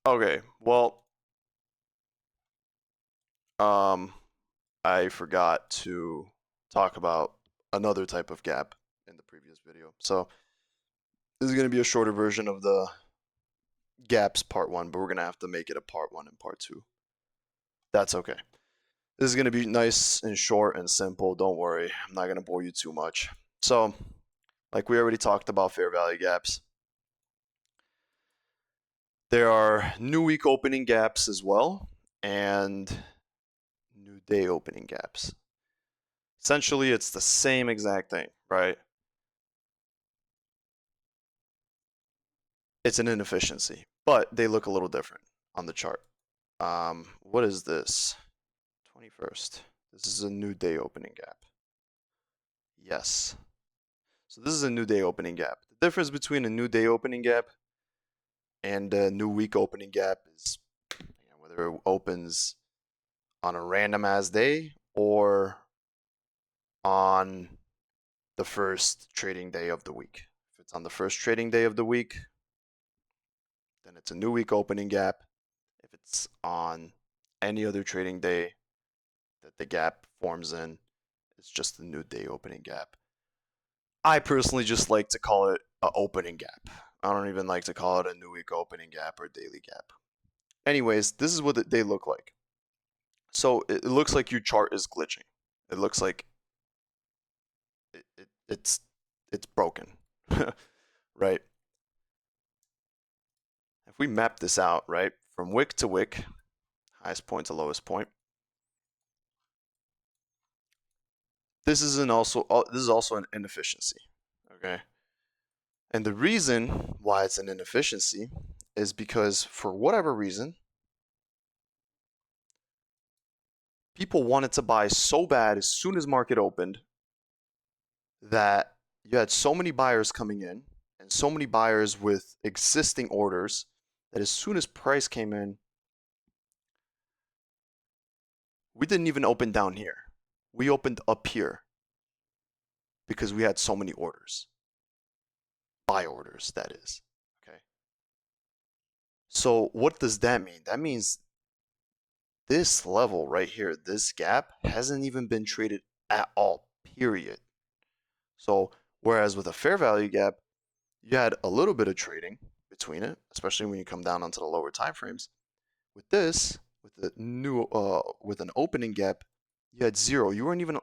Okay, well, um, I forgot to talk about another type of gap in the previous video. So this is going to be a shorter version of the gaps part one, but we're going to have to make it a part one and part two. That's okay. This is going to be nice and short and simple. Don't worry. I'm not going to bore you too much. So, like we already talked about fair value gaps, there are new week opening gaps as well and new day opening gaps. Essentially, it's the same exact thing, right? It's an inefficiency, but they look a little different on the chart. What is this? 21st. This is a new day opening gap. Yes. So this is a new day opening gap. The difference between a new day opening gap and a new week opening gap is whether it opens on a random ass day or on the first trading day of the week. If it's on the first trading day of the week, then it's a new week opening gap. If it's on any other trading day that the gap forms in, it's just a new day opening gap. I personally just like to call it an opening gap. I don't even like to call it a new week opening gap or daily gap. Anyways, this is what they look like. So it looks like your chart is glitching. It looks like it's broken, right? If we map this out, right, from wick to wick, highest point to lowest point, this is also an inefficiency, okay? And the reason why it's an inefficiency is because for whatever reason, people wanted to buy so bad as soon as market opened that you had so many buyers coming in and so many buyers with existing orders that as soon as price came in, we didn't even open down here. We opened up here because we had so many orders. Buy orders, that is. Okay. So what does that mean? That means this level right here, this gap, hasn't even been traded at all, period. So whereas with a fair value gap, you had a little bit of trading between it, especially when you come down onto the lower time frames. With this, with the new with an opening gap, you had zero. You weren't even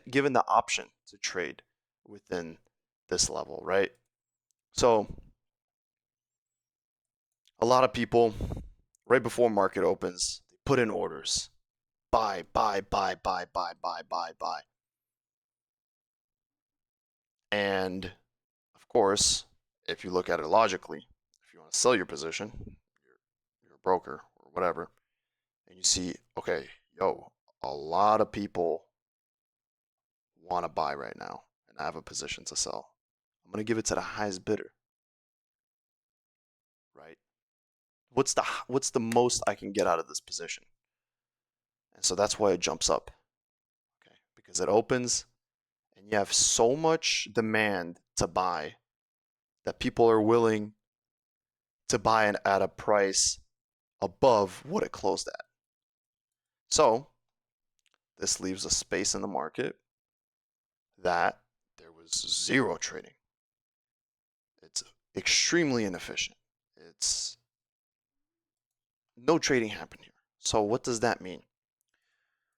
given the option to trade within this level, right? So a lot of people right before market opens, they put in orders. Buy, buy, buy, buy, buy, buy, buy, buy. And of course, if you look at it logically, if you want to sell your position, you're a broker or whatever, and you see, okay, yo, a lot of people want to buy right now, and I have a position to sell. I'm gonna give it to the highest bidder, right? What's the most I can get out of this position? And so that's why it jumps up, okay? Because it opens, and you have so much demand to buy that people are willing to buy it at a price above what it closed at. So this leaves a space in the market that there was zero trading. It's extremely inefficient. It's no trading happened here. So what does that mean?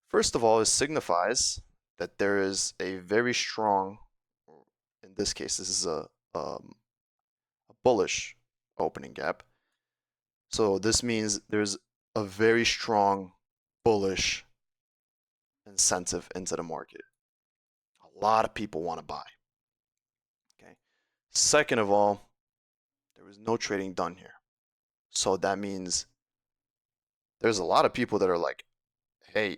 First of all, it signifies that there is a very strong, in this case, this is a bullish opening gap. So this means there's a very strong bullish incentive into the market. A lot of people want to buy. Okay. Second of all, there was no trading done here. So that means there's a lot of people that are like, hey,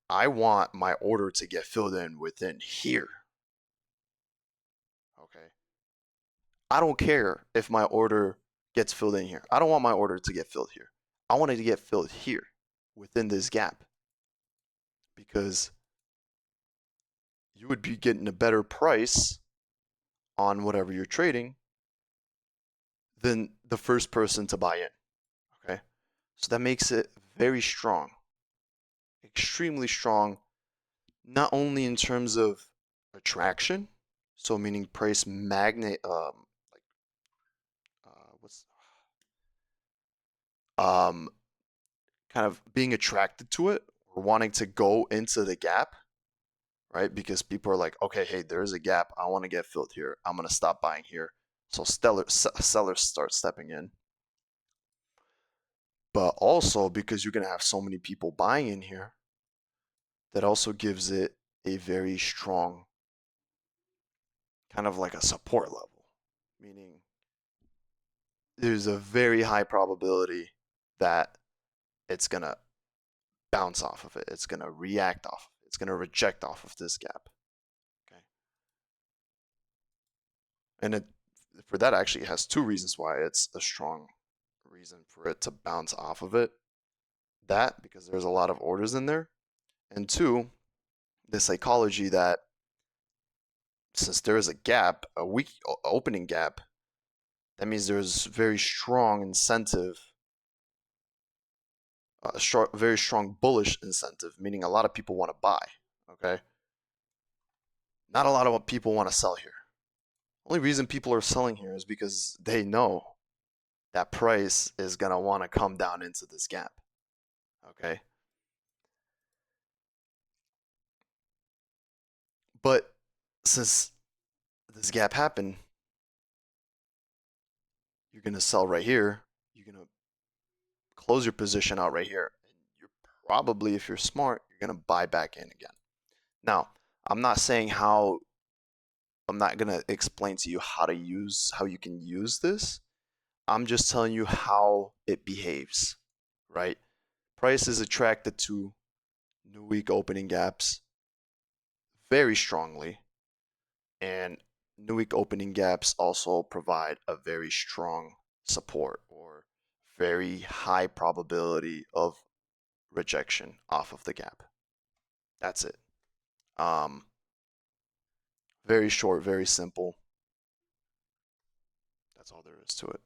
I want my order to get filled in within here. Okay. I don't care if my order gets filled in here. I don't want my order to get filled here. I want it to get filled here within this gap because you would be getting a better price on whatever you're trading than the first person to buy in. Okay. So that makes it very strong, extremely strong, not only in terms of attraction, so meaning price magnet, like what's um kind of being attracted to it or wanting to go into the gap, right? Because people are like, okay, hey, there's a gap. I want to get filled here. I'm gonna stop buying here. So sellers start stepping in, but also because you're gonna have so many people buying in here, that also gives it a very strong kind of like a support level, meaning there's a very high probability that it's gonna bounce off of it. It's gonna react off. It's gonna reject off of this gap. Okay, and it for that actually has two reasons why it's a strong reason for it to bounce off of it. That because there's a lot of orders in there, and two, the psychology that since there is a gap, a weak opening gap, that means there's very strong incentive, a very strong bullish incentive, meaning a lot of people want to buy. Okay, not a lot of people want to sell here. Only reason people are selling here is because they know that price is gonna want to come down into this gap. Okay, but since this gap happened, you're gonna sell right here. You're gonna close your position out right here. And you're probably, if you're smart, you're gonna buy back in again. Now, I'm not saying how. I'm not gonna explain to you how you can use this. I'm just telling you how it behaves, right? Price is attracted to new week opening gaps very strongly, and new week opening gaps also provide a very strong support or very high probability of rejection off of the gap. That's it. Um, very short, very simple. That's all there is to it.